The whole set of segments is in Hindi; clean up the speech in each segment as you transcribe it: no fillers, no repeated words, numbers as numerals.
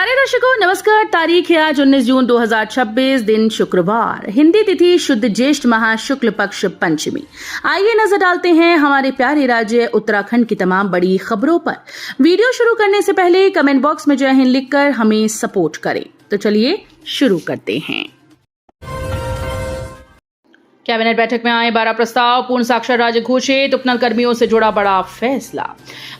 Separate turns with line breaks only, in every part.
प्यारे दर्शकों नमस्कार। तारीख है आज 19 जून 2026, दिन शुक्रवार, हिंदी तिथि शुद्ध ज्येष्ठ माह शुक्ल पक्ष पंचमी। आइए नजर डालते हैं हमारे प्यारे राज्य उत्तराखंड की तमाम बड़ी खबरों पर। वीडियो शुरू करने से पहले कमेंट बॉक्स में जय हिंद लिखकर हमें सपोर्ट करें। तो चलिए शुरू करते हैं। कैबिनेट बैठक में आए 12 प्रस्ताव, पूर्ण साक्षर राज्य घोषित, उपनल कर्मियों से जुड़ा बड़ा फैसला।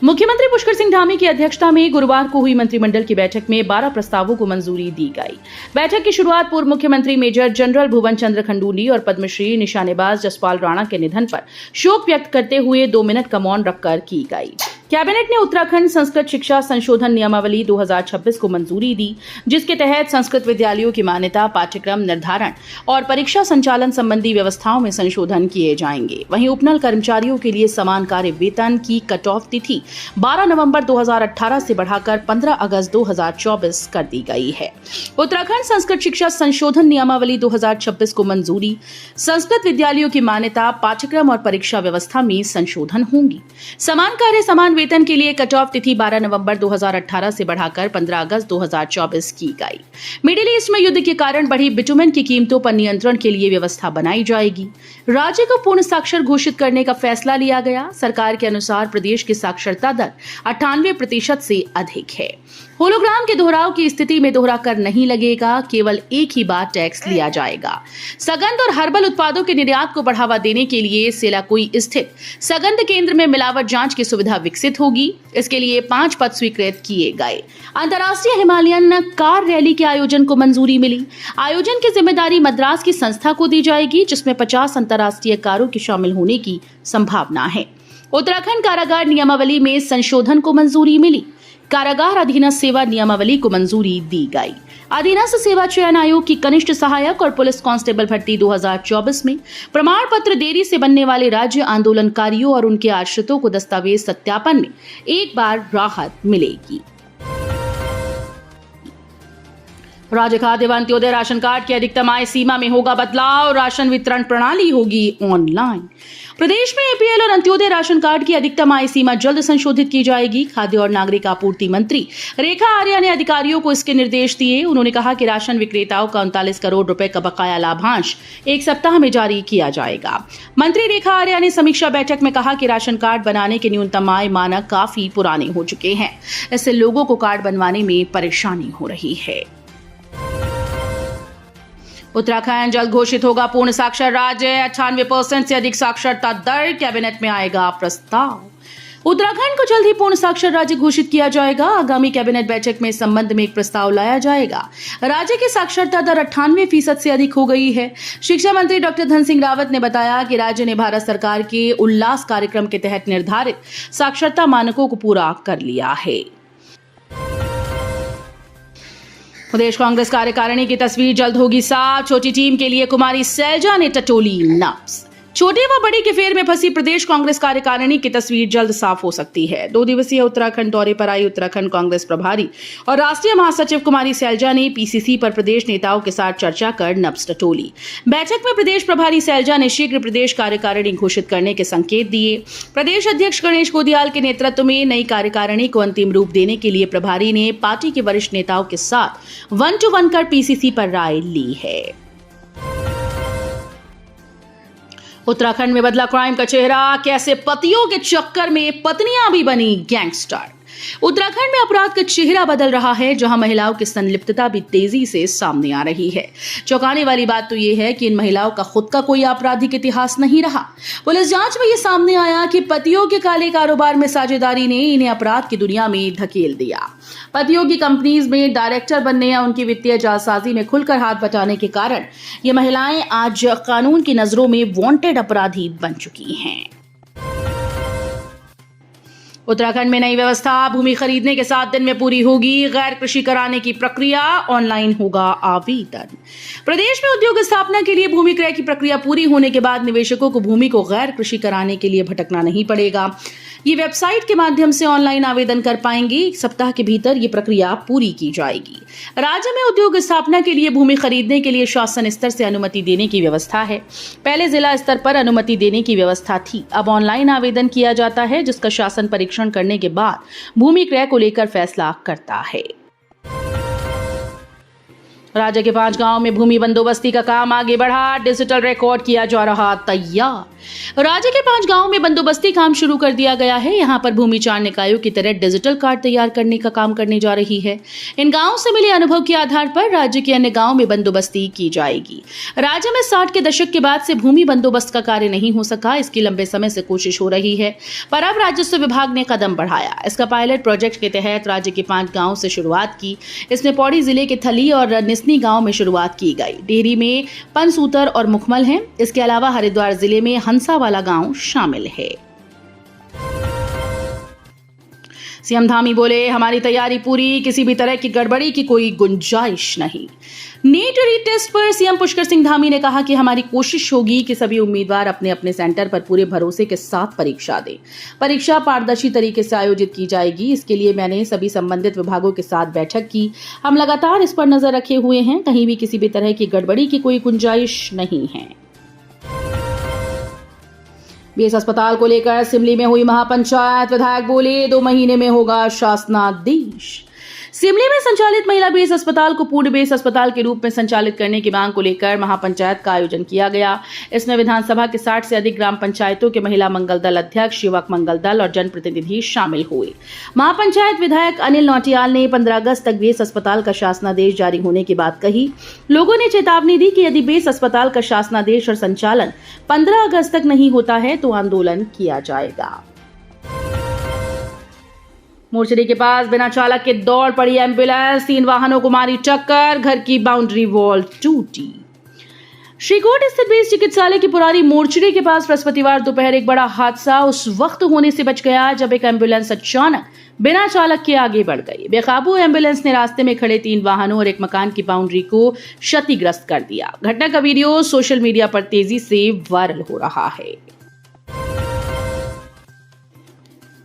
मुख्यमंत्री पुष्कर सिंह धामी की अध्यक्षता में गुरुवार को हुई मंत्रिमंडल की बैठक में 12 प्रस्तावों को मंजूरी दी गई। बैठक की शुरुआत पूर्व मुख्यमंत्री मेजर जनरल भुवन चंद्र खंडूरी और पद्मश्री निशानेबाज जसपाल राणा के निधन पर शोक व्यक्त करते हुए 2 मिनट का मौन रखकर की गई। कैबिनेट ने उत्तराखंड संस्कृत शिक्षा संशोधन नियमावली 2026 को मंजूरी दी, जिसके तहत संस्कृत विद्यालयों की मान्यता, पाठ्यक्रम निर्धारण और परीक्षा संचालन संबंधी व्यवस्थाओं में संशोधन किए जाएंगे। वहीं उपनल कर्मचारियों के लिए समान कार्य वेतन की कट ऑफ तिथि 12 नवंबर 2018 से बढ़ाकर 15 अगस्त 2024 कर दी गई है। उत्तराखंड संस्कृत शिक्षा संशोधन नियमावली 2026 को मंजूरी, संस्कृत विद्यालयों की मान्यता, पाठ्यक्रम और परीक्षा व्यवस्था में संशोधन होंगी। समान कार्य समान वेतन के लिए कट ऑफ तिथि 12 नवंबर 2018 से बढ़ाकर 15 अगस्त 2024 की गई। मिडिल ईस्ट में युद्ध के कारण बढ़ी बिटुमेन की कीमतों पर नियंत्रण के लिए व्यवस्था बनाई जाएगी। राज्य को पूर्ण साक्षर घोषित करने का फैसला लिया गया। सरकार के अनुसार प्रदेश की साक्षरता दर 98% से अधिक है। होलोग्राम के दोहराव की स्थिति में दोहरा कर नहीं लगेगा, केवल एक ही बार टैक्स लिया जाएगा। सगंध और हर्बल उत्पादों के निर्यात को बढ़ावा देने के लिए सेलाकुई स्थित सगंध केंद्र में मिलावट जांच की सुविधा विकसित होगी। इसके लिए 5 पद स्वीकृत किए गए। अंतर्राष्ट्रीय हिमालयन कार रैली के आयोजन को मंजूरी मिली। आयोजन की जिम्मेदारी मद्रास की संस्था को दी जाएगी, जिसमें 50 अंतर्राष्ट्रीय कारों के शामिल होने की संभावना है। उत्तराखंड कारागार नियमावली में संशोधन को मंजूरी मिली। कारागार अधीनस्थ सेवा नियमावली को मंजूरी दी गई। अधीनस्थ सेवा चयन आयोग की कनिष्ठ सहायक और पुलिस कांस्टेबल भर्ती 2024 में प्रमाण पत्र देरी से बनने वाले राज्य आंदोलनकारियों और उनके आश्रितों को दस्तावेज सत्यापन में एक बार राहत मिलेगी। राज्य खाद्य व अंत्योदय राशन कार्ड की अधिकतम आय सीमा में होगा बदलाव, राशन वितरण प्रणाली होगी ऑनलाइन। प्रदेश में एपीएल और अंत्योदय राशन कार्ड की अधिकतम आय सीमा जल्द संशोधित की जाएगी। खाद्य और नागरिक आपूर्ति मंत्री रेखा आर्या ने अधिकारियों को इसके निर्देश दिए। उन्होंने कहा कि राशन विक्रेताओं का 39 करोड़ रुपए का बकाया लाभांश 1 सप्ताह में जारी किया जाएगा। मंत्री रेखा आर्या ने समीक्षा बैठक में कहा कि राशन कार्ड बनाने के न्यूनतम आय मानक काफी पुराने हो चुके हैं। इससे लोगों को कार्ड बनवाने में परेशानी हो रही है। उत्तराखंड जल्द घोषित होगा पूर्ण साक्षर राज्य, 98% से अधिक साक्षरता दर, कैबिनेट में आएगा प्रस्ताव। उत्तराखंड को जल्द ही पूर्ण साक्षर राज्य घोषित किया जाएगा। आगामी कैबिनेट बैठक में इस संबंध में एक प्रस्ताव लाया जाएगा। राज्य की साक्षरता दर 98% से अधिक हो गई है। शिक्षा मंत्री डॉक्टर धन सिंह रावत ने बताया कि राज्य ने भारत सरकार के उल्लास कार्यक्रम के तहत निर्धारित साक्षरता मानकों को पूरा कर लिया है। प्रदेश कांग्रेस कार्यकारिणी की तस्वीर जल्द होगी साफ। छोटी टीम के लिए कुमारी सैलजा ने टटोली नब्ज। छोटे व बड़े के फेर में फंसी प्रदेश कांग्रेस कार्यकारिणी की तस्वीर जल्द साफ हो सकती है। 2 दिवसीय उत्तराखंड दौरे पर आई उत्तराखंड कांग्रेस प्रभारी और राष्ट्रीय महासचिव कुमारी सैलजा ने पीसीसी पर प्रदेश नेताओं के साथ चर्चा कर नब्ज टटोली। बैठक में प्रदेश प्रभारी सैलजा ने शीघ्र प्रदेश कार्यकारिणी घोषित करने के संकेत दिए। प्रदेश अध्यक्ष गणेश गोदियाल के नेतृत्व में नई कार्यकारिणी को अंतिम रूप देने के लिए प्रभारी ने पार्टी के वरिष्ठ नेताओं के साथ 1-to-1 कर पीसीसी पर राय ली है। उत्तराखंड में बदला क्राइम का चेहरा, कैसे पतियों के चक्कर में पत्नियां भी बनी गैंगस्टर। उत्तराखंड में अपराध का चेहरा बदल रहा है, जहां महिलाओं की संलिप्तता भी तेजी से सामने आ रही है। चौंकाने वाली बात तो यह है कि इन महिलाओं का खुद का कोई आपराधिक इतिहास नहीं रहा। पुलिस जांच में यह सामने आया कि पतियों के काले कारोबार में साझेदारी ने इन्हें अपराध की दुनिया में धकेल दिया। पतियों की कंपनीज में डायरेक्टर बनने या उनकी वित्तीय जालसाजी में खुलकर हाथ बटाने के कारण ये महिलाएं आज कानून की नजरों में वांटेड अपराधी बन चुकी हैं। उत्तराखंड में नई व्यवस्था, भूमि खरीदने के 7 दिन में पूरी होगी गैर कृषि कराने की प्रक्रिया, ऑनलाइन होगा आवेदन। प्रदेश में उद्योग स्थापना के लिए भूमि क्रय की प्रक्रिया पूरी होने के बाद निवेशकों को भूमि को गैर कृषि कराने के लिए भटकना नहीं पड़ेगा। ये वेबसाइट के माध्यम से ऑनलाइन आवेदन कर पाएंगे। 1 सप्ताह के भीतर ये प्रक्रिया पूरी की जाएगी। राज्य में उद्योग स्थापना के लिए भूमि खरीदने के लिए शासन स्तर से अनुमति देने की व्यवस्था है। पहले जिला स्तर पर अनुमति देने की व्यवस्था थी, अब ऑनलाइन आवेदन किया जाता है, जिसका शासन परीक्षण करने के बाद भूमि क्रय को लेकर फैसला करता है। राज्य के 5 गांवों में भूमि बंदोबस्ती का काम आगे बढ़ा, डिजिटल रिकॉर्ड किया जा रहा तैयार। राज्य के 5 गांवों में बंदोबस्ती काम शुरू कर दिया गया है। यहां पर भूमि चार निकायों की तरह डिजिटल कार्ड तैयार करने का काम करने जा रही है। इन गांवों से मिले अनुभव के आधार पर राज्य के अन्य गांवों में बंदोबस्ती की जाएगी। राज्य में 60 के दशक के बाद से भूमि बंदोबस्त का कार्य नहीं हो सका। इसकी लंबे समय से कोशिश हो रही है, पर अब राजस्व विभाग ने कदम बढ़ाया। इसका पायलट प्रोजेक्ट के तहत राज्य के 5 गांवों से शुरुआत की। इसमें पौड़ी जिले के थली और निसनी गांव में शुरुआत की गई। डेहरी में पनसूतर और मुखमल हैं। इसके अलावा हरिद्वार जिले में हंसावाला गांव शामिल है। सीएम धामी बोले, हमारी तैयारी पूरी, किसी भी तरह की गड़बड़ी की कोई गुंजाइश नहीं। नीट रीटेस्ट पर सीएम पुष्कर सिंह धामी ने कहा कि हमारी कोशिश होगी कि सभी उम्मीदवार अपने अपने सेंटर पर पूरे भरोसे के साथ परीक्षा दें। परीक्षा पारदर्शी तरीके से आयोजित की जाएगी। इसके लिए मैंने सभी संबंधित विभागों के साथ बैठक की। हम लगातार इस पर नजर रखे हुए हैं। कहीं भी किसी भी तरह की गड़बड़ी की कोई गुंजाइश नहीं है। बीएस अस्पताल को लेकर सिमली में हुई महापंचायत। विधायक बोले, 2 महीने में होगा शासनादेश। सिमली में संचालित महिला बेस अस्पताल को पूर्ण बेस अस्पताल के रूप में संचालित करने की मांग को लेकर महापंचायत का आयोजन किया गया। इसमें विधानसभा के 60 से अधिक ग्राम पंचायतों के महिला मंगल दल अध्यक्ष, युवक मंगल दल और जनप्रतिनिधि शामिल हुए। महापंचायत विधायक अनिल नौटियाल ने 15 अगस्त तक बेस अस्पताल का शासनादेश जारी होने की बात कही। लोगों ने चेतावनी दी कि यदि बेस अस्पताल का शासनादेश और संचालन 15 अगस्त तक नहीं होता है तो आंदोलन किया जाएगा। मोर्चरी के पास बिना चालक के दौड़ पड़ी एम्बुलेंस, 3 वाहनों को मारी टक्कर, घर की बाउंड्री वॉल टूटी। श्रीकोट स्थित बेस चिकित्सालय की पुरानी मोर्चरी के पास बृहस्पतिवार दोपहर एक बड़ा हादसा उस वक्त होने से बच गया जब एक एम्बुलेंस अचानक बिना चालक के आगे बढ़ गई। बेकाबू एम्बुलेंस ने रास्ते में खड़े 3 वाहनों और एक मकान की बाउंड्री को क्षतिग्रस्त कर दिया। घटना का वीडियो सोशल मीडिया पर तेजी से वायरल हो रहा है।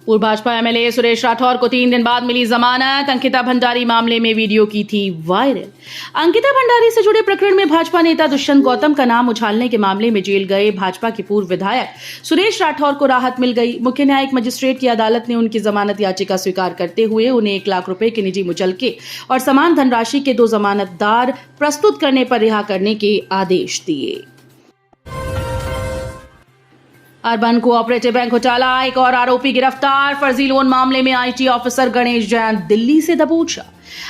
पूर्व भाजपा एमएलए सुरेश राठौर को 3 दिन बाद मिली जमानत। अंकिता भंडारी मामले में वीडियो की थी वायरल। अंकिता भंडारी से जुड़े प्रकरण में भाजपा नेता दुष्यंत गौतम का नाम उछालने के मामले में जेल गए भाजपा के पूर्व विधायक सुरेश राठौर को राहत मिल गई। मुख्य न्यायिक मजिस्ट्रेट की अदालत ने उनकी जमानत याचिका स्वीकार करते हुए उन्हें 1 लाख रुपए के निजी मुचलके और समान धनराशि के 2 जमानतदार प्रस्तुत करने पर रिहा करने के आदेश दिए। अर्बन कोऑपरेटिव बैंक घोटाला, एक और आरोपी गिरफ्तार। फर्जी लोन मामले में आईटी ऑफिसर गणेश जैन दिल्ली से दबोचा।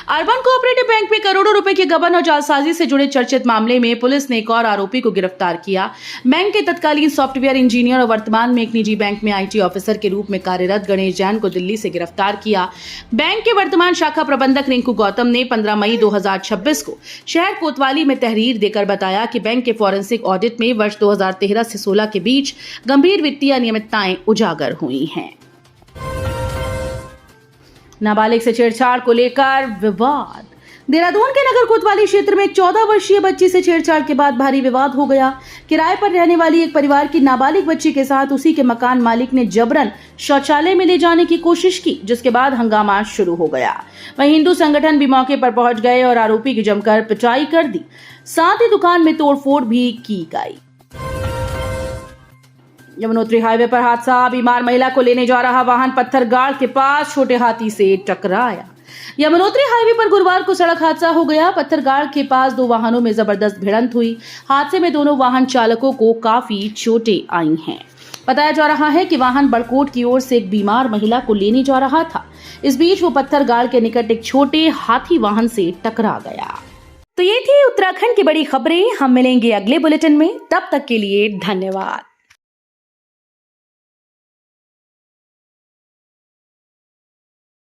अर्बन कोऑपरेटिव बैंक में करोड़ों रुपए के गबन और जालसाजी से जुड़े चर्चित मामले में पुलिस ने एक और आरोपी को गिरफ्तार किया। बैंक के तत्कालीन सॉफ्टवेयर इंजीनियर और वर्तमान में एक निजी बैंक में आईटी ऑफिसर के रूप में कार्यरत गणेश जैन को दिल्ली से गिरफ्तार किया। बैंक के वर्तमान शाखा प्रबंधक रिंकू गौतम ने 15 मई 2026 को शहर कोतवाली में तहरीर देकर बताया कि बैंक के फॉरेंसिक ऑडिट में वर्ष 2013 से 16 के बीच गंभीर वित्तीय अनियमितताएं उजागर हुई हैं। नाबालिग से छेड़छाड़ को लेकर विवाद। देहरादून के नगर कोतवाली क्षेत्र में एक 14 वर्षीय बच्ची से छेड़छाड़ के बाद भारी विवाद हो गया। किराए पर रहने वाली एक परिवार की नाबालिग बच्ची के साथ उसी के मकान मालिक ने जबरन शौचालय में ले जाने की कोशिश की, जिसके बाद हंगामा शुरू हो गया। वहीं हिंदू संगठन भी मौके पर पहुंच गए और आरोपी की जमकर पिटाई कर दी। साथ ही दुकान में तोड़फोड़ भी की गई। यमुनोत्री हाईवे पर हादसा, बीमार महिला को लेने जा रहा वाहन पत्थरगाड़ के पास छोटे हाथी से टकराया। यमुनोत्री हाईवे पर गुरुवार को सड़क हादसा हो गया। पत्थरगाड़ के पास 2 वाहनों में जबरदस्त भिड़ंत हुई। हादसे में दोनों वाहन चालकों को काफी चोटें आई हैं। बताया जा रहा है कि वाहन बड़कोट की ओर से एक बीमार महिला को लेने जा रहा था। इस बीच वो पत्थरगाड़ के निकट एक छोटे हाथी वाहन से टकरा गया। तो ये थी उत्तराखंड की बड़ी खबरें। हम मिलेंगे अगले बुलेटिन में, तब तक के लिए धन्यवाद।